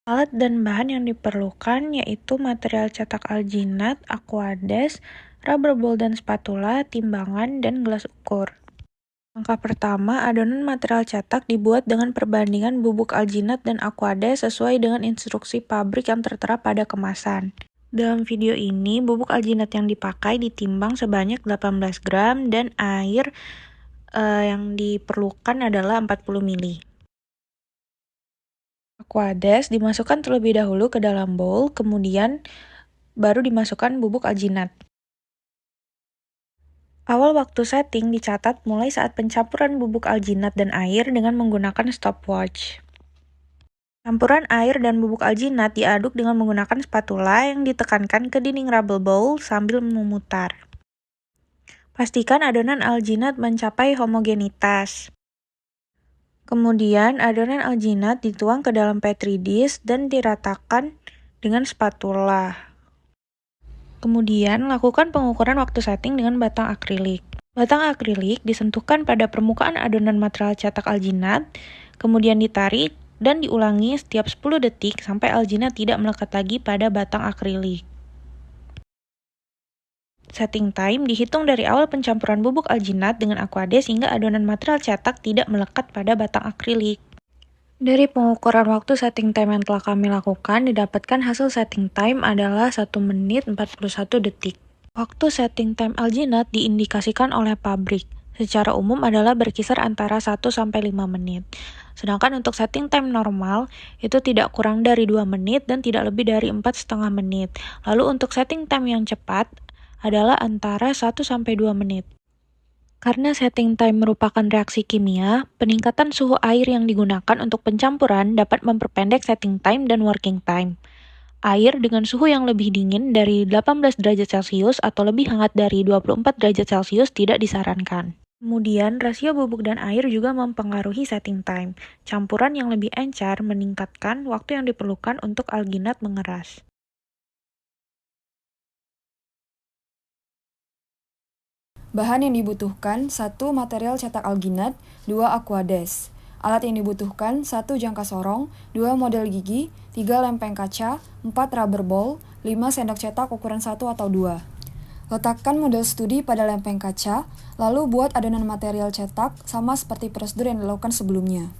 Alat dan bahan yang diperlukan yaitu material cetak alginat, aquades, rubber ball dan spatula, timbangan, dan gelas ukur. Langkah pertama, adonan material cetak dibuat dengan perbandingan bubuk alginat dan aquades sesuai dengan instruksi pabrik yang tertera pada kemasan. Dalam video ini, bubuk alginat yang dipakai ditimbang sebanyak 18 gram dan air yang diperlukan adalah 40 ml. Aquades dimasukkan terlebih dahulu ke dalam bowl, kemudian baru dimasukkan bubuk alginat. Awal waktu setting dicatat mulai saat pencampuran bubuk alginat dan air dengan menggunakan stopwatch. Campuran air dan bubuk alginat diaduk dengan menggunakan spatula yang ditekankan ke dinding rubber bowl sambil memutar. Pastikan adonan alginat mencapai homogenitas. Kemudian, adonan alginat dituang ke dalam petri dish dan diratakan dengan spatula. Kemudian, lakukan pengukuran waktu setting dengan batang akrilik. Batang akrilik disentuhkan pada permukaan adonan material cetak alginat, kemudian ditarik dan diulangi setiap 10 detik sampai alginat tidak melekat lagi pada batang akrilik. Setting time dihitung dari awal pencampuran bubuk alginat dengan aquades hingga adonan material cetak tidak melekat pada batang akrilik. Dari pengukuran waktu setting time yang telah kami lakukan, didapatkan hasil setting time adalah 1 menit 41 detik. Waktu setting time alginat diindikasikan oleh pabrik. Secara umum adalah berkisar antara 1-5 menit. Sedangkan untuk setting time normal, itu tidak kurang dari 2 menit dan tidak lebih dari 4,5 menit. Lalu untuk setting time yang cepat, adalah antara 1-2 menit. Karena setting time merupakan reaksi kimia, peningkatan suhu air yang digunakan untuk pencampuran dapat memperpendek setting time dan working time. Air dengan suhu yang lebih dingin dari 18 derajat Celcius atau lebih hangat dari 24 derajat Celcius tidak disarankan. Kemudian, rasio bubuk dan air juga mempengaruhi setting time. Campuran yang lebih encer meningkatkan waktu yang diperlukan untuk alginat mengeras. Bahan yang dibutuhkan: 1 material cetak alginat, 2 aquades. Alat yang dibutuhkan: 1 jangka sorong, 2 model gigi, 3 lempeng kaca, 4 rubber ball, 5 sendok cetak ukuran 1 atau 2. Letakkan model studi pada lempeng kaca, lalu buat adonan material cetak sama seperti prosedur yang dilakukan sebelumnya.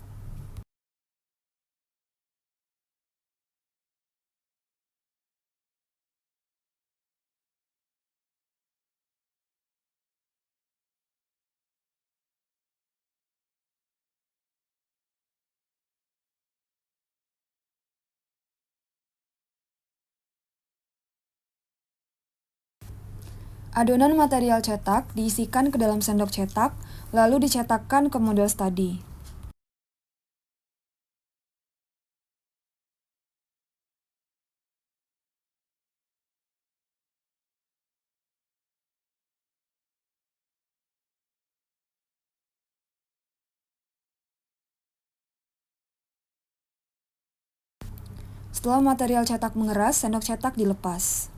Adonan material cetak diisikan ke dalam sendok cetak, lalu dicetakkan ke model studi. Setelah material cetak mengeras, sendok cetak dilepas.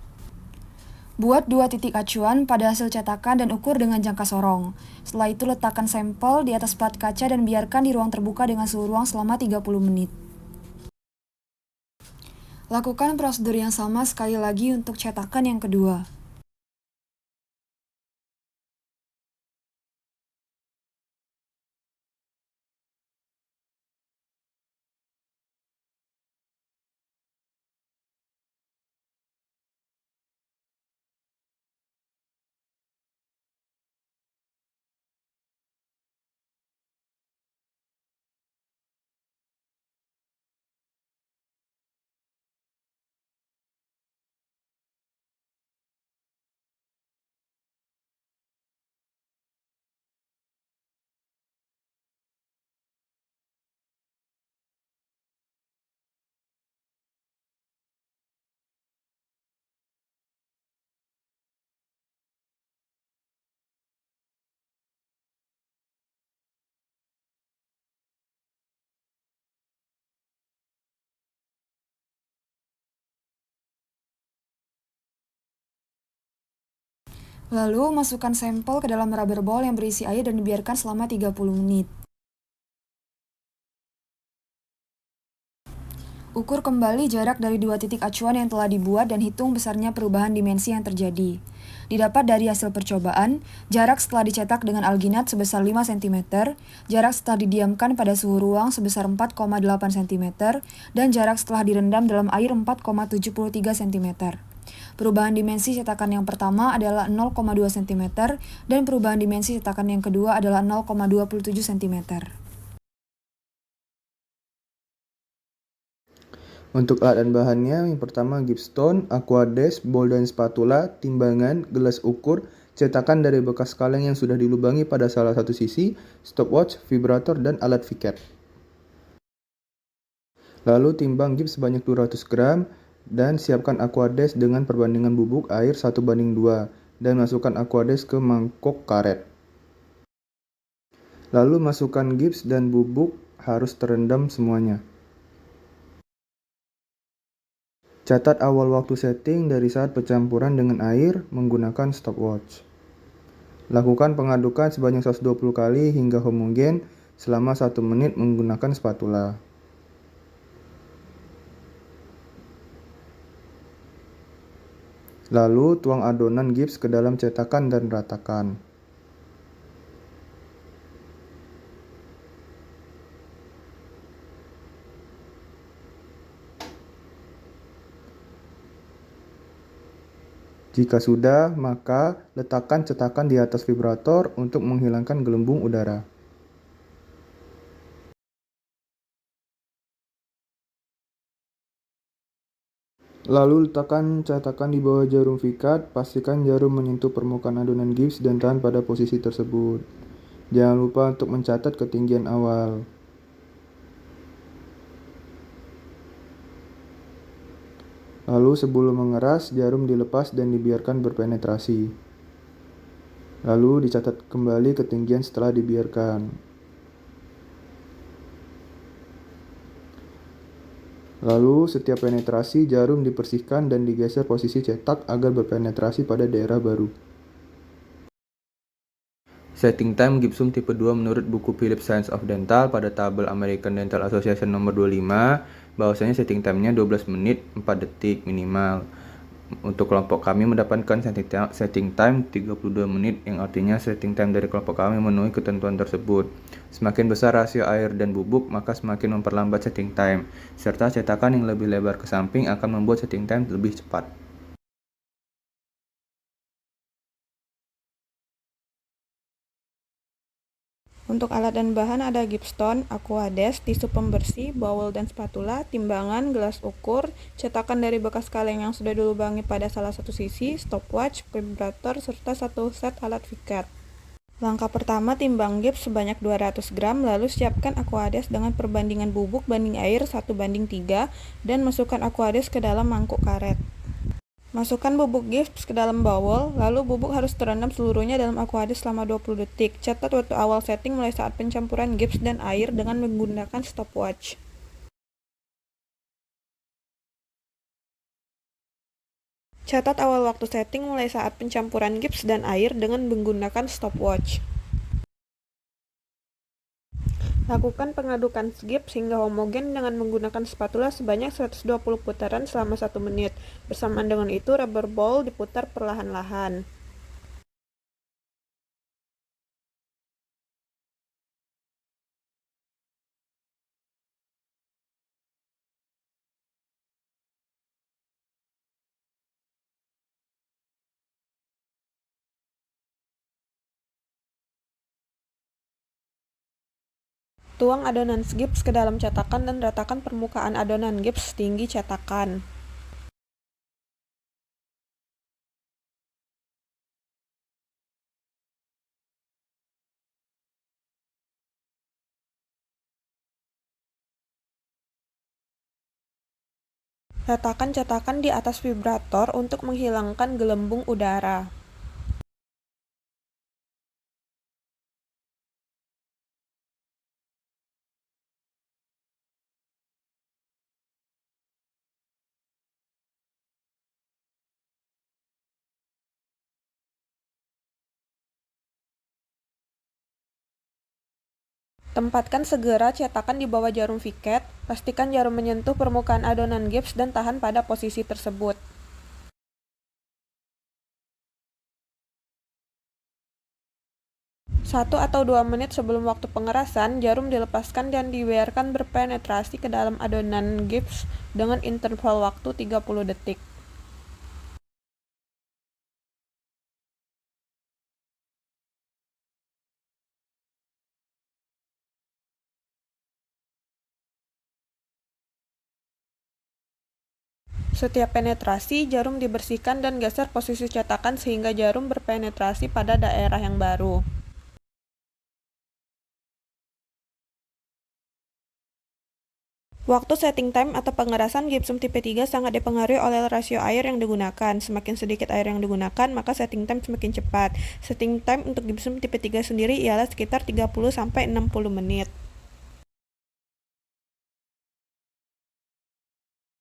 Buat 2 titik acuan pada hasil cetakan dan ukur dengan jangka sorong. Setelah itu letakkan sampel di atas plat kaca dan biarkan di ruang terbuka dengan suhu ruang selama 30 menit. Lakukan prosedur yang sama sekali lagi untuk cetakan yang kedua. Lalu, masukkan sampel ke dalam rubber ball yang berisi air dan dibiarkan selama 30 menit. Ukur kembali jarak dari dua titik acuan yang telah dibuat dan hitung besarnya perubahan dimensi yang terjadi. Didapat dari hasil percobaan, jarak setelah dicetak dengan alginat sebesar 5 cm, jarak setelah didiamkan pada suhu ruang sebesar 4,8 cm, dan jarak setelah direndam dalam air 4,73 cm. Perubahan dimensi cetakan yang pertama adalah 0,2 cm, dan perubahan dimensi cetakan yang kedua adalah 0,27 cm. Untuk alat dan bahannya, yang pertama gipstone, aquades, bol dan spatula, timbangan, gelas ukur, cetakan dari bekas kaleng yang sudah dilubangi pada salah satu sisi, stopwatch, vibrator, dan alat viket. Lalu timbang gips sebanyak 200 gram dan siapkan aquades dengan perbandingan bubuk air 1:2 dan masukkan aquades ke mangkok karet. Lalu masukkan gips dan bubuk harus terendam semuanya. Catat awal waktu setting dari saat pencampuran dengan air menggunakan stopwatch. Lakukan pengadukan sebanyak 120 kali hingga homogen selama 1 menit menggunakan spatula. Lalu tuang adonan gips ke dalam cetakan dan ratakan. Jika sudah, maka letakkan cetakan di atas vibrator untuk menghilangkan gelembung udara. Lalu letakkan cetakan di bawah jarum vikat, pastikan jarum menyentuh permukaan adonan gips dan tahan pada posisi tersebut. Jangan lupa untuk mencatat ketinggian awal. Lalu sebelum mengeras, jarum dilepas dan dibiarkan berpenetrasi. Lalu dicatat kembali ketinggian setelah dibiarkan. Lalu setiap penetrasi, jarum dibersihkan dan digeser posisi cetak agar berpenetrasi pada daerah baru. Setting time gipsum tipe 2 menurut buku Phillips Science of Dental pada tabel American Dental Association nomor 25, bahwasanya setting time-nya 12 menit 4 detik minimal. Untuk kelompok kami mendapatkan setting time 32 menit, yang artinya setting time dari kelompok kami memenuhi ketentuan tersebut. Semakin besar rasio air dan bubuk, maka semakin memperlambat setting time, serta cetakan yang lebih lebar ke samping akan membuat setting time lebih cepat. Untuk alat dan bahan ada gipstone, aquades, tisu pembersih, bowel dan spatula, timbangan, gelas ukur, cetakan dari bekas kaleng yang sudah dilubangi pada salah satu sisi, stopwatch, vibrator, serta satu set alat vikat. Langkah pertama, timbang gips sebanyak 200 gram, lalu siapkan aquades dengan perbandingan bubuk banding air 1:3 dan masukkan aquades ke dalam mangkuk karet. Masukkan bubuk gips ke dalam bowl, lalu bubuk harus terendam seluruhnya dalam aquades selama 20 detik. Catat waktu awal setting mulai saat pencampuran gips dan air dengan menggunakan stopwatch. Catat awal waktu setting mulai saat pencampuran gips dan air dengan menggunakan stopwatch. Lakukan pengadukan gips hingga homogen dengan menggunakan spatula sebanyak 120 putaran selama 1 menit. Bersamaan dengan itu, rubber ball diputar perlahan-lahan. Tuang adonan gips ke dalam cetakan dan ratakan permukaan adonan gips setinggi cetakan. Letakkan cetakan di atas vibrator untuk menghilangkan gelembung udara. Tempatkan segera cetakan di bawah jarum piket, pastikan jarum menyentuh permukaan adonan gips dan tahan pada posisi tersebut. Satu atau 2 menit sebelum waktu pengerasan, jarum dilepaskan dan dibiarkan berpenetrasi ke dalam adonan gips dengan interval waktu 30 detik. Setiap penetrasi, jarum dibersihkan dan geser posisi cetakan sehingga jarum berpenetrasi pada daerah yang baru. Waktu setting time atau pengerasan gipsum tipe 3 sangat dipengaruhi oleh rasio air yang digunakan. Semakin sedikit air yang digunakan, maka setting time semakin cepat. Setting time untuk gipsum tipe 3 sendiri ialah sekitar 30-60 menit.